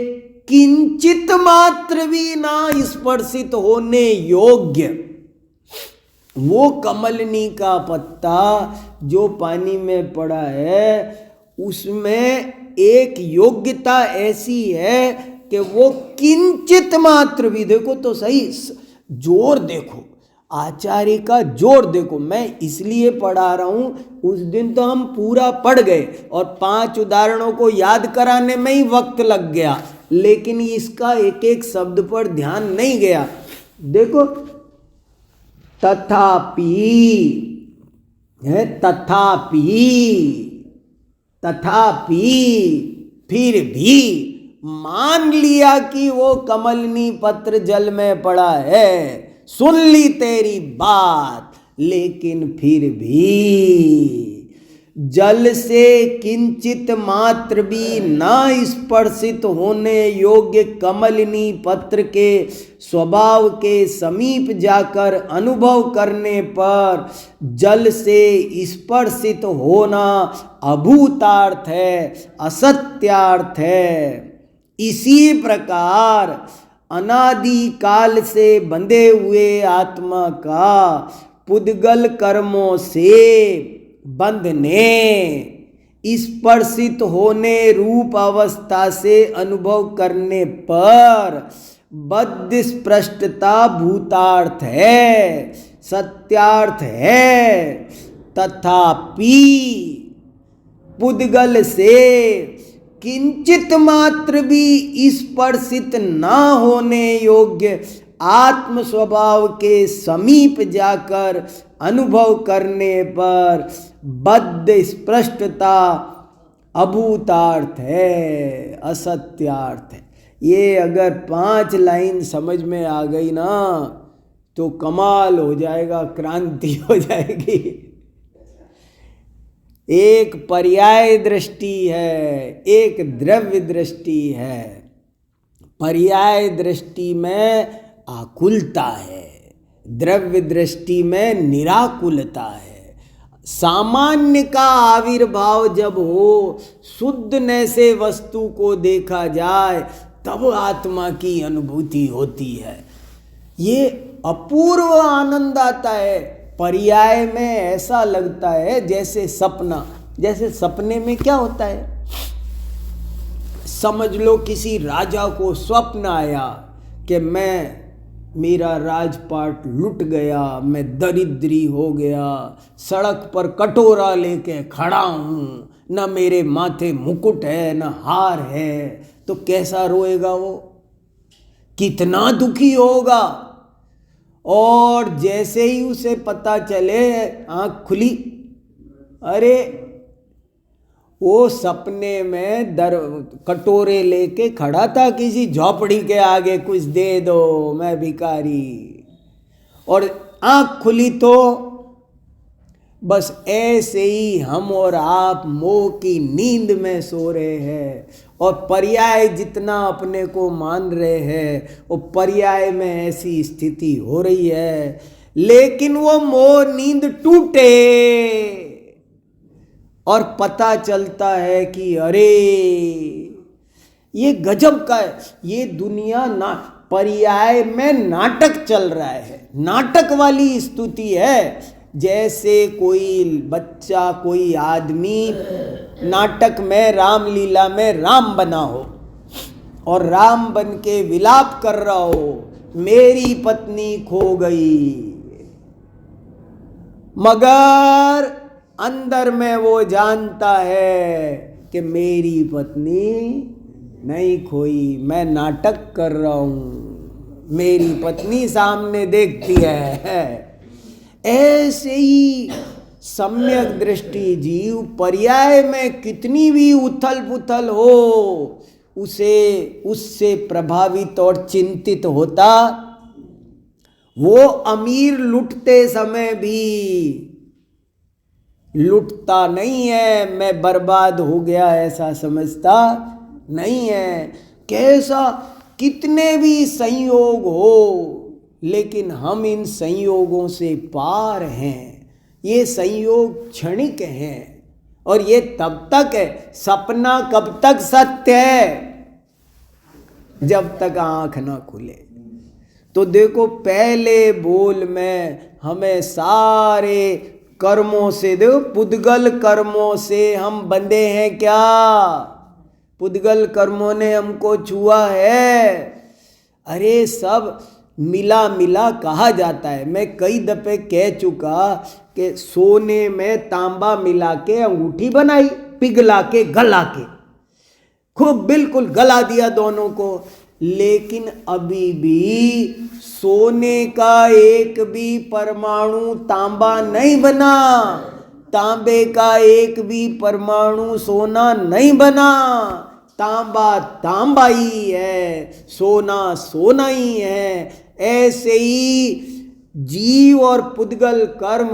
किंचित मात्र भी ना स्पर्शित होने योग्य वो कमलनी का पत्ता जो पानी में पड़ा है, उसमें एक योग्यता ऐसी है कि वो किंचित मात्र भी, देखो तो सही, जोर देखो, आचार्य का जोर देखो। मैं इसलिए पढ़ा रहा हूं, उस दिन तो हम पूरा पढ़ गए और 5 उदाहरणों को याद कराने में ही वक्त लग गया, लेकिन इसका एक एक शब्द पर ध्यान नहीं गया। देखो, तथापि है, तथापि फिर भी मान लिया कि वो कमलनी पत्र जल में पड़ा है, सुन ली तेरी बात, लेकिन फिर भी जल से किंचित मात्र भी ना स्पर्शित होने योग्य कमलनी पत्र के स्वभाव के समीप जाकर अनुभव करने पर जल से स्पर्शित होना अभूतार्थ है, असत्यार्थ है। इसी प्रकार अनादि काल से बंधे हुए आत्मा का पुद्गल कर्मों से बंधने, स्पर्शित होने रूप अवस्था से अनुभव करने पर बद्ध स्पृष्टता भूतार्थ है, सत्यार्थ है। तथापि पुद्गल से किंचित मात्र भी स्पर्शित ना होने योग्य आत्म स्वभाव के समीप जाकर अनुभव करने पर बद्ध स्पृष्टता अभूतार्थ है, असत्यार्थ है। ये अगर 5 लाइन समझ में आ गई ना तो कमाल हो जाएगा, क्रांति हो जाएगी। एक पर्याय दृष्टि है, एक द्रव्य दृष्टि है। पर्याय दृष्टि में आकुलता है, द्रव्य दृष्टि में निराकुलता है। सामान्य का आविर्भाव जब हो, शुद्धने से वस्तु को देखा जाए, तब आत्मा की अनुभूति होती है। ये अपूर्व आनंद आता है। पर्याय में ऐसा लगता है जैसे सपना, जैसे सपने में क्या होता है, समझ लो किसी राजा को स्वप्न आया कि मेरा राजपाट लुट गया, मैं दरिद्री हो गया, सड़क पर कटोरा लेके खड़ा हूँ, न मेरे माथे मुकुट है न हार है, तो कैसा रोएगा वो, कितना दुखी होगा। और जैसे ही उसे पता चले, आँख खुली, अरे वो सपने में कटोरे लेके खड़ा था किसी झोपड़ी के आगे, कुछ दे दो मैं भिखारी, और आँख खुली तो बस ऐसे ही हम और आप मोह की नींद में सो रहे हैं और पर्याय जितना अपने को मान रहे हैं वो पर्याय में ऐसी स्थिति हो रही है। लेकिन वो मोह नींद टूटे और पता चलता है कि अरे ये गजब का है, ये दुनिया ना पर्याय में नाटक चल रहा है, नाटक वाली स्तुति है। जैसे कोई बच्चा, कोई आदमी नाटक में, रामलीला में राम बना हो और राम बन के विलाप कर रहा हो, मेरी पत्नी खो गई, मगर अंदर में वो जानता है कि मेरी पत्नी नहीं खोई, मैं नाटक कर रहा हूँ, मेरी पत्नी सामने देखती है। ऐसे ही सम्यक दृष्टि जीव पर्याय में कितनी भी उथल पुथल हो, उससे प्रभावित और चिंतित होता। वो अमीर लुटते समय भी लुटता नहीं है, मैं बर्बाद हो गया ऐसा समझता नहीं है। कैसा कितने भी संयोग हो, लेकिन हम इन संयोगों से पार हैं। ये संयोग क्षणिक हैं और ये तब तक है, सपना कब तक सत्य जब तक आंख ना खुले। तो देखो पहले बोल में हमें सारे कर्मों से, देखो पुद्गल कर्मों से हम बंधे हैं क्या? पुद्गल कर्मों ने हमको छुआ है? अरे सब मिला मिला कहा जाता है। मैं कई दफे कह चुका कि सोने में तांबा मिला के अंगूठी बनाई, पिघला के गला के, खूब बिल्कुल गला दिया दोनों को, लेकिन अभी भी सोने का एक भी परमाणु तांबा नहीं बना, तांबे का एक भी परमाणु सोना नहीं बना। तांबा तांबा ही है, सोना सोना ही है। ऐसे ही जीव और पुद्गल कर्म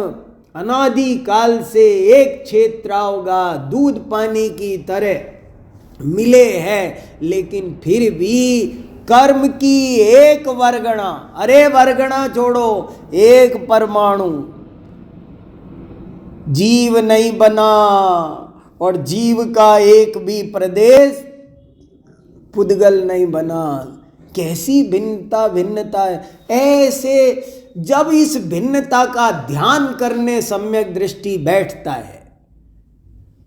अनादि काल से एक क्षेत्रावगा दूध पानी की तरह मिले हैं, लेकिन फिर भी कर्म की एक वर्गणा, अरे वर्गणा छोड़ो, एक परमाणु जीव नहीं बना, और जीव का एक भी प्रदेश पुद्गल नहीं बना। कैसी भिन्नता है। ऐसे जब इस भिन्नता का ध्यान करने सम्यक दृष्टि बैठता है,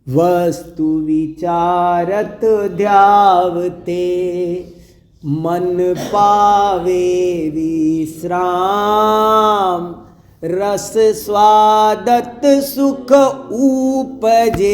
वस्तु विचारत ध्यावते मन पावे विश्राम, रस स्वादत सुख उपजे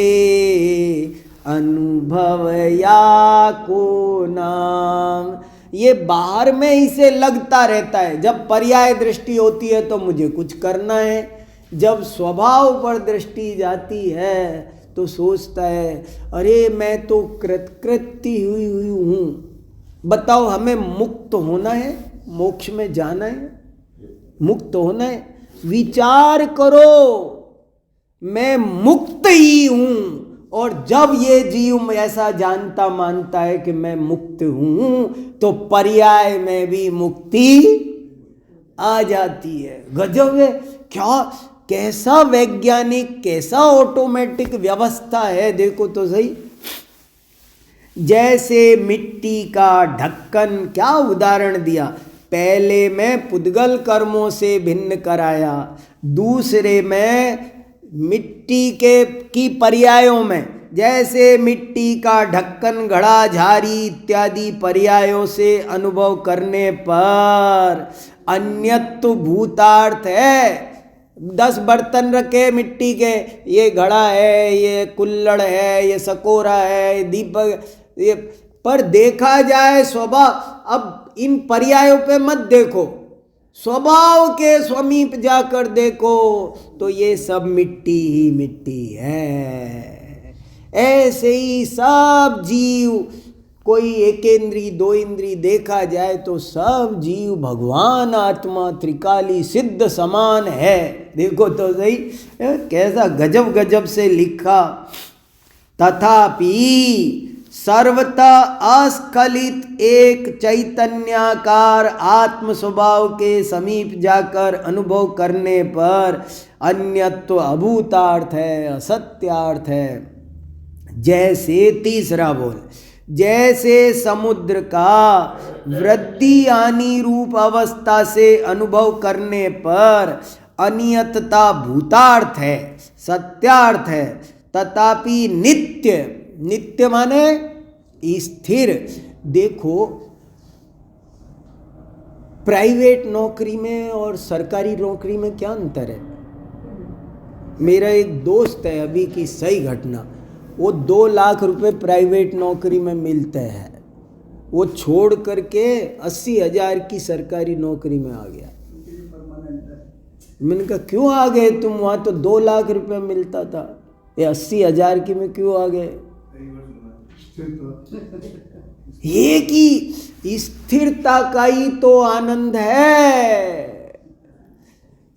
अनुभव या को नाम। ये बाहर में इसे लगता रहता है, जब पर्याय दृष्टि होती है तो मुझे कुछ करना है, जब स्वभाव पर दृष्टि जाती है तो सोचता है अरे मैं तो कृतकृत्य हुई हूँ। बताओ हमें मुक्त होना है, मोक्ष में जाना है, मुक्त होना है, विचार करो मैं मुक्त ही हूँ। और जब ये जीव ऐसा जानता मानता है कि मैं मुक्त हूँ, तो पर्याय में भी मुक्ति आ जाती है। गजब है, क्या कैसा वैज्ञानिक, कैसा ऑटोमेटिक व्यवस्था है, देखो तो सही। जैसे मिट्टी का ढक्कन, क्या उदाहरण दिया, पहले में पुद्गल कर्मों से भिन्न कराया, दूसरे में मिट्टी के की पर्यायों में, जैसे मिट्टी का ढक्कन, घड़ा, झारी इत्यादि पर्यायों से अनुभव करने पर अन्यत्व भूतार्थ है। 10 बर्तन रखे मिट्टी के, ये घड़ा है, ये कुल्हड़ है, ये सकोरा है, ये दीपक, ये पर देखा जाए स्वभाव, अब इन पर्यायों पे मत देखो, स्वभाव के समीप जाकर देखो तो ये सब मिट्टी ही मिट्टी है। ऐसे ही सब जीव, कोई एक इंद्री दो इंद्री देखा जाए तो सब जीव भगवान आत्मा त्रिकाली सिद्ध समान है। देखो तो सही कैसा गजब गजब से लिखा। तथापि सर्वथा अस्खलित एक चैतन्याकार आत्म स्वभाव के समीप जाकर अनुभव करने पर अन्यत्व अभूतार्थ है, असत्यार्थ है। जैसे तीसरा बोल, जैसे समुद्र का वृद्धि हानि रूप अवस्था से अनुभव करने पर अनियतता भूतार्थ है, सत्यार्थ है, तथापि नित्य, नित्य माने स्थिर। देखो प्राइवेट नौकरी में और सरकारी नौकरी में क्या अंतर है। मेरा एक दोस्त है, अभी की सही घटना, वो 2 लाख रुपए प्राइवेट नौकरी में मिलते हैं, वो छोड़ करके 80,000 की सरकारी नौकरी में आ गया। मैंने कहा क्यों आ गए तुम, वहाँ तो 2 लाख रुपए मिलता था, ये 80,000 की में क्यों आ गए। ये कि स्थिरता का ही तो आनंद है।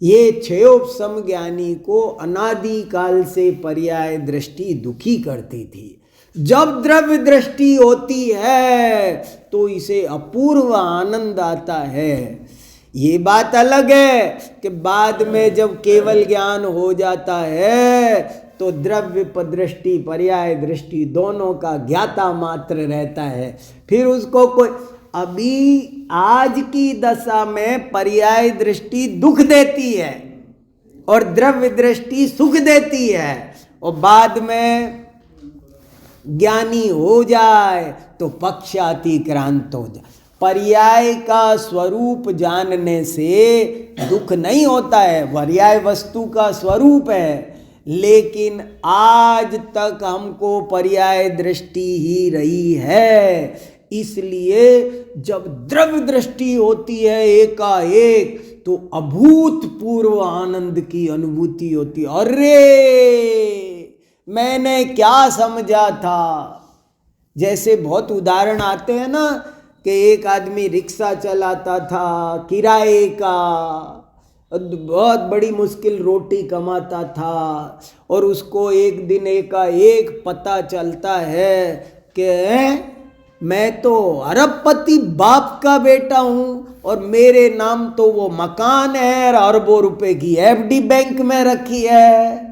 ये क्षयोपशम ज्ञानी को अनादि काल से पर्याय दृष्टि दुखी करती थी। जब द्रव्य दृष्टि होती है तो इसे अपूर्व आनंद आता है। ये बात अलग है कि बाद में जब केवल ज्ञान हो जाता है तो द्रव्य दृष्टि पर्याय दृष्टि दोनों का ज्ञाता मात्र रहता है। फिर उसको कोई अभी आज की दशा में पर्याय दृष्टि दुख देती है और द्रव्य दृष्टि सुख देती है, और बाद में ज्ञानी हो जाए तो पक्षातिक्रांत हो जाए। पर्याय का स्वरूप जानने से दुख नहीं होता है, पर्याय वस्तु का स्वरूप है, लेकिन आज तक हमको पर्याय दृष्टि ही रही है। इसलिए जब द्रव्य दृष्टि होती है एकाएक तो अभूतपूर्व आनंद की अनुभूति होती है। अरे मैंने क्या समझा था, जैसे बहुत उदाहरण आते हैं ना कि एक आदमी रिक्शा चलाता था किराए का, बहुत बड़ी मुश्किल रोटी कमाता था, और उसको एक दिन एकाएक पता चलता है कि मैं तो अरबपति बाप का बेटा हूँ और मेरे नाम तो वो मकान है और अरबों रुपए की एफडी बैंक में रखी है।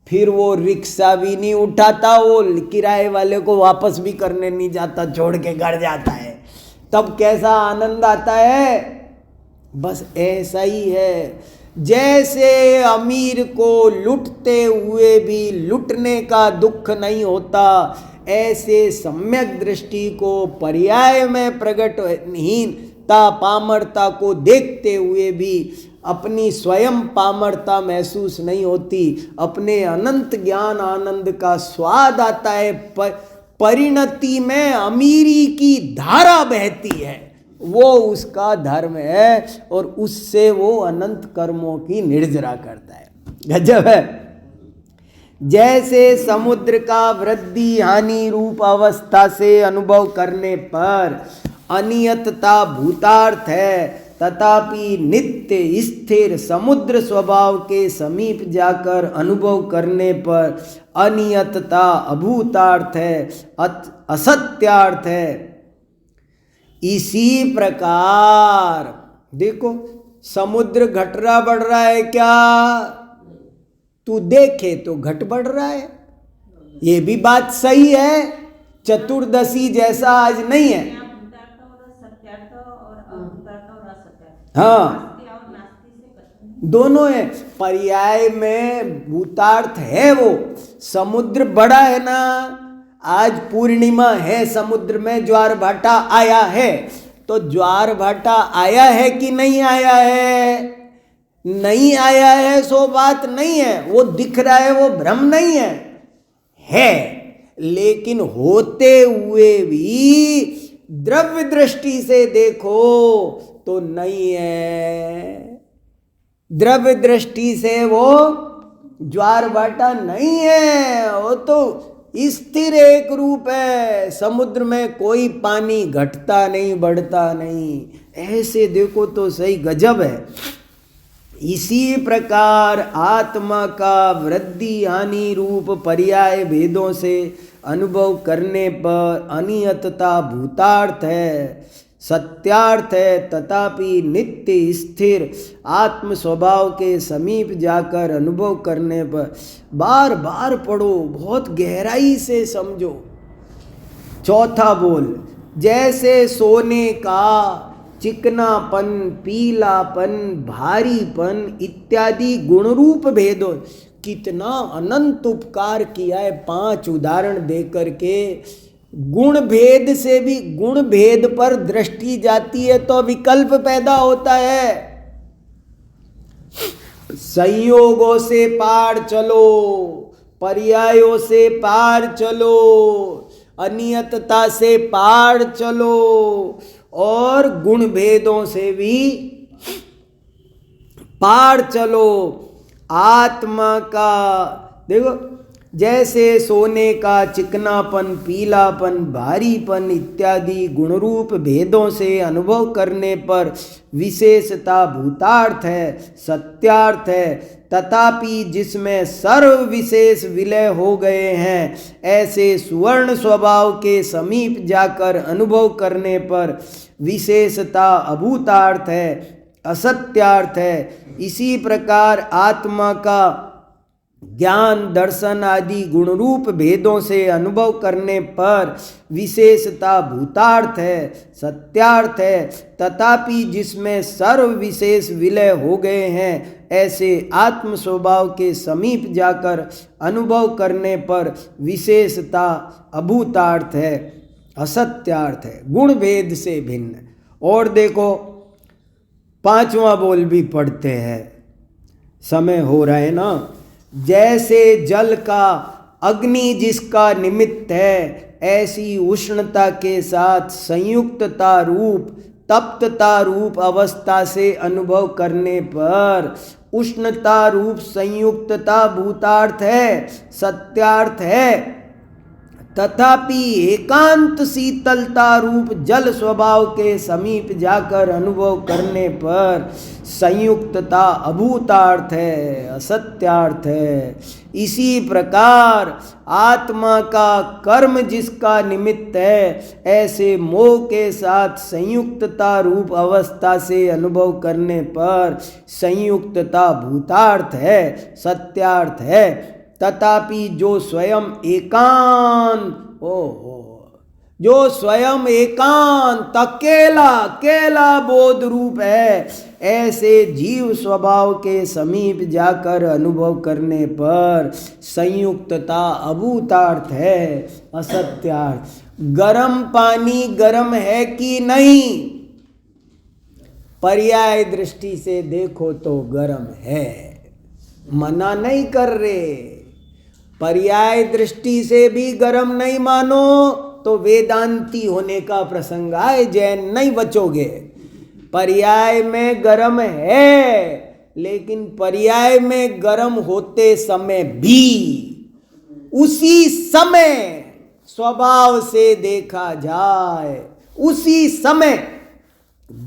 फिर वो रिक्शा भी नहीं उठाता, वो किराए वाले को वापस भी करने नहीं जाता, छोड़ के घर जाता है। तब कैसा आनंद आता है। बस ऐसा ही है, जैसे अमीर को लुटते हुए भी लुटने का दुख नहीं होता, ऐसे सम्यक दृष्टि को पर्याय में प्रकट हीनता पामरता को देखते हुए भी अपनी स्वयं पामरता महसूस नहीं होती, अपने अनंत ज्ञान आनंद का स्वाद आता है। परिणति में अमीरी की धारा बहती है, वो उसका धर्म है और उससे वो अनंत कर्मों की निर्जरा करता है। गजब है। जैसे समुद्र का वृद्धि हानि रूप अवस्था से अनुभव करने पर अनियतता भूतार्थ है, तथापि नित्य स्थिर समुद्र स्वभाव के समीप जाकर अनुभव करने पर अनियतता अभूतार्थ है, असत्यार्थ है। इसी प्रकार देखो, समुद्र घट रहा बढ़ रहा है क्या? तू देखे तो घट बढ़ रहा है, ये भी बात सही है। चतुर्दशी जैसा आज नहीं है। हाँ, दोनों है। पर्याय में भूतार्थ है, वो समुद्र बड़ा है ना। आज पूर्णिमा है, समुद्र में ज्वार भाटा आया है, तो ज्वार भाटा आया है कि नहीं आया है? नहीं आया है सो बात नहीं है, वो दिख रहा है, वो भ्रम नहीं है। लेकिन होते हुए भी द्रव्य दृष्टि से देखो तो नहीं है। द्रव्य दृष्टि से वो ज्वार भाटा नहीं है, वो तो स्थिर एक रूप है। समुद्र में कोई पानी घटता नहीं बढ़ता नहीं। ऐसे देखो तो सही, गजब है। इसी प्रकार आत्मा का वृद्धि हानि रूप पर्याय भेदों से अनुभव करने पर अनियतता भूतार्थ है, सत्यार्थ है, तथापि नित्य स्थिर आत्म स्वभाव के समीप जाकर अनुभव करने पर, बार बार पढ़ो, बहुत गहराई से समझो। चौथा बोल, जैसे सोने का चिकनापन, पीलापन, भारीपन इत्यादि गुणरूप भेदों, कितना अनंत उपकार किया है 5 उदाहरण देकर के। गुण भेद से भी गुण भेद पर दृष्टि जाती है तो विकल्प पैदा होता है। संयोगों से पार चलो, पर्यायों से पार चलो, अनियतता से पार चलो, और गुण भेदों से भी पार चलो। आत्मा का देखो, जैसे सोने का चिकनापन, पीलापन, भारीपन इत्यादि गुणरूप भेदों से अनुभव करने पर विशेषता भूतार्थ है, सत्यार्थ है, तथापि जिसमें सर्व विशेष विलय हो गए हैं, ऐसे सुवर्ण स्वभाव के समीप जाकर अनुभव करने पर विशेषता अभूतार्थ है, असत्यार्थ है। इसी प्रकार आत्मा का ज्ञान दर्शन आदि गुणरूप भेदों से अनुभव करने पर विशेषता भूतार्थ है, सत्यार्थ है। तथापि जिसमें सर्व विशेष विलय हो गए हैं, ऐसे आत्म स्वभाव के समीप जाकर अनुभव करने पर विशेषता अभूतार्थ है, असत्यार्थ है, गुण भेद से भिन्न। और देखो 5वां बोल भी पढ़ते हैं, समय हो रहा है ना। जैसे जल का अग्नि जिसका निमित्त है, ऐसी उष्णता के साथ संयुक्तता रूप तप्तता रूप अवस्था से अनुभव करने पर उष्णता रूप संयुक्तता भूतार्थ है, सत्यार्थ है। तथापि एकांत शीतलता रूप जल स्वभाव के समीप जाकर अनुभव करने पर संयुक्तता अभूतार्थ है, असत्यार्थ है। इसी प्रकार आत्मा का कर्म जिसका निमित्त है, ऐसे मोह के साथ संयुक्तता रूप अवस्था से अनुभव करने पर संयुक्तता भूतार्थ है, सत्यार्थ है। तथापि जो स्वयं एकांत जो स्वयं एकांत अकेला बोध रूप है, ऐसे जीव स्वभाव के समीप जाकर अनुभव करने पर संयुक्तता अभूतार्थ है, असत्यार्थ। गर्म पानी गर्म है कि नहीं, पर्याय दृष्टि से देखो तो गर्म है, मना नहीं कर रहे। पर्याय दृष्टि से भी गर्म नहीं मानो तो वेदांती होने का प्रसंग आए, जैन नहीं बचोगे। पर्याय में गर्म है, लेकिन पर्याय में गर्म होते समय भी उसी समय स्वभाव से देखा जाए, उसी समय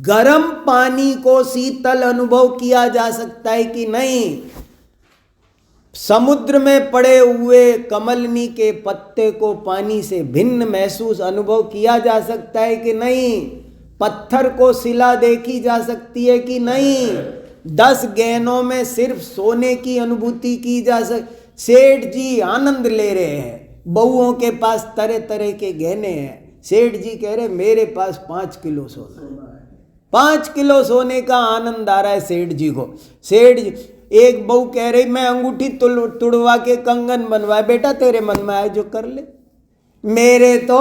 गर्म पानी को शीतल अनुभव किया जा सकता है कि नहीं। समुद्र में पड़े हुए कमलनी के पत्ते को पानी से भिन्न महसूस अनुभव किया जा सकता है कि नहीं। पत्थर को शिला देखी जा सकती है कि नहीं। 10 गहनों में सिर्फ सोने की अनुभूति की जा सकती। सेठ जी आनंद ले रहे हैं, बहुओं के पास तरह तरह के गहने हैं। सेठ जी कह रहे मेरे पास 5 किलो सोना है, 5 किलो सोने का आनंद आ रहा है सेठ जी को। सेठ जी, एक बहू कह रही मैं अंगूठी तुड़वा के कंगन बनवाए, बेटा तेरे मन में आए जो कर ले। मेरे तो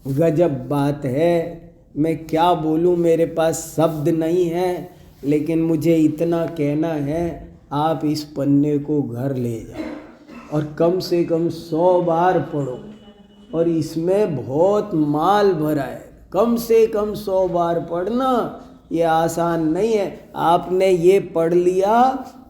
गजब बात है, मैं क्या बोलूं, मेरे पास शब्द नहीं है, लेकिन मुझे इतना कहना है, आप इस पन्ने को घर ले जाओ और कम से कम 100 बार पढ़ो। और इसमें बहुत माल भरा है, कम से कम 100 बार पढ़ना। ये आसान नहीं है। आपने ये पढ़ लिया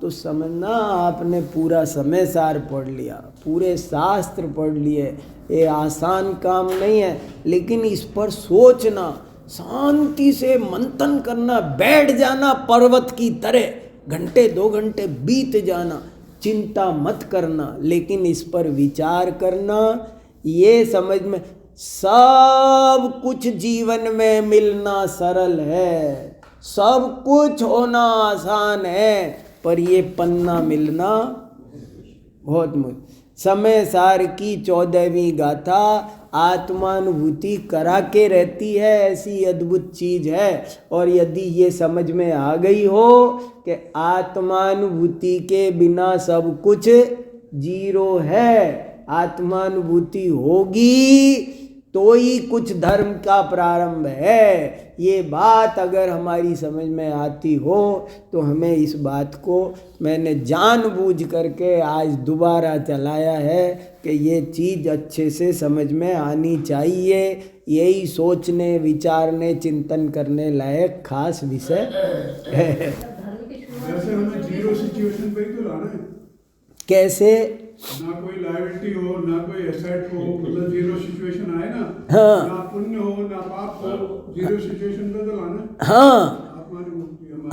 तो समझना आपने पूरा समय सार पढ़ लिया, पूरे शास्त्र पढ़ लिए। ये आसान काम नहीं है, लेकिन इस पर सोचना, शांति से मंथन करना, बैठ जाना पर्वत की तरह, घंटे 2 घंटे बीत जाना, चिंता मत करना, लेकिन इस पर विचार करना। ये समझ में, सब कुछ जीवन में मिलना सरल है, सब कुछ होना आसान है, पर ये पन्ना मिलना बहुत मुश्किल। समय सार की 14वीं गाथा आत्मानुभूति करा के रहती है, ऐसी अद्भुत चीज है। और यदि ये समझ में आ गई हो कि आत्मानुभूति के बिना सब कुछ जीरो है, आत्मानुभूति होगी तो ही कुछ धर्म का प्रारंभ है। ये बात अगर हमारी समझ में आती हो तो हमें इस बात को मैंने जानबूझ करके आज दोबारा चलाया है कि ये चीज़ अच्छे से समझ में आनी चाहिए। यही सोचने, विचारने, चिंतन करने लायक खास विषय है। वैसे हमें जीरो सिचुएशन पे ही तो लाना है। कैसे? ना कोई लायबिलिटी हो, ना कोई एसेट हो, मतलब जीरो सिचुएशन आए ना। हाँ। ना पुण्य हो ना पाप हो, जीरो सिचुएशन पे तो लाना। हाँ,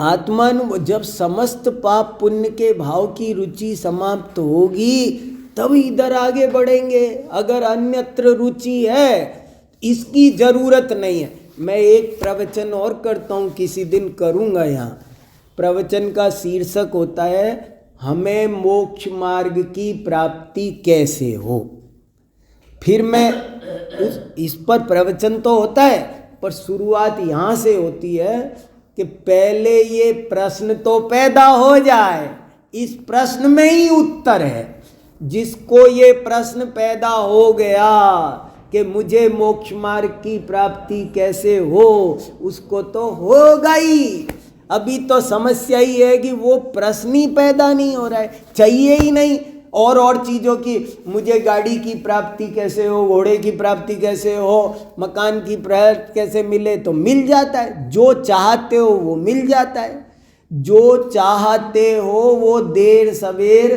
आत्मानुभूति। जब समस्त पाप पुण्य के भाव की रुचि समाप्त होगी तब इधर आगे बढ़ेंगे। अगर अन्यत्र रुचि है, इसकी जरूरत नहीं है। मैं एक प्रवचन और करता हूँ, किसी दिन करूँगा यहाँ। प्रवचन का शीर्षक होता है हमें मोक्ष मार्ग की प्राप्ति कैसे हो। फिर मैं इस पर प्रवचन तो होता है, पर शुरुआत यहाँ से होती है कि पहले ये प्रश्न तो पैदा हो जाए। इस प्रश्न में ही उत्तर है। जिसको ये प्रश्न पैदा हो गया कि मुझे मोक्ष मार्ग की प्राप्ति कैसे हो, उसको तो होगा ही। अभी तो समस्या ही है कि वो प्रश्न ही पैदा नहीं हो रहा है, चाहिए ही नहीं। और चीज़ों की, मुझे गाड़ी की प्राप्ति कैसे हो, घोड़े की प्राप्ति कैसे हो, मकान की प्राप्ति कैसे मिले, तो मिल जाता है। जो चाहते हो वो मिल जाता है। जो चाहते हो वो देर सवेर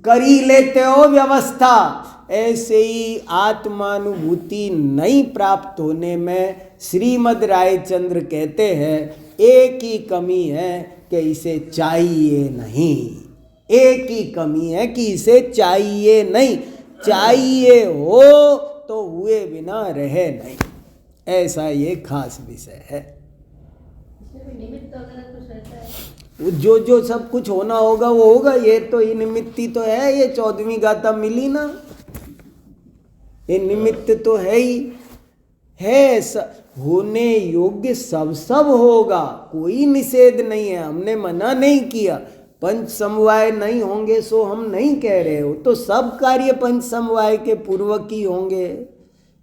कर ही लेते हो व्यवस्था। ऐसे ही आत्मानुभूति नहीं प्राप्त होने में श्रीमद् रायचंद्र कहते हैं एक ही कमी है कि इसे चाहिए नहीं। एक ही कमी है कि इसे चाहिए नहीं। चाहिए हो तो हुए बिना रहे नहीं। ऐसा ये खास विषय है। निमित्त वगैरह कुछ रहता है? जो सब कुछ होना होगा वो होगा। ये तो ये निमित्ती तो है। ये 14वीं गाथा मिली ना, ये निमित्त तो है ही है। होने योग्य सब होगा, कोई निषेध नहीं है। हमने मना नहीं किया। पंच समवाय नहीं होंगे सो हम नहीं कह रहे हो, तो सब कार्य पंच समवाय के पूर्वक ही होंगे।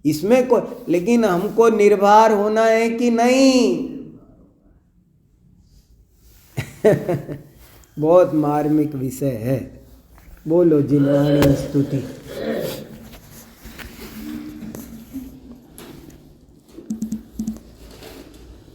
इसमें को, लेकिन हमको निर्भर होना है कि नहीं। बहुत मार्मिक विषय है। बोलो जिनवाणी स्तुति।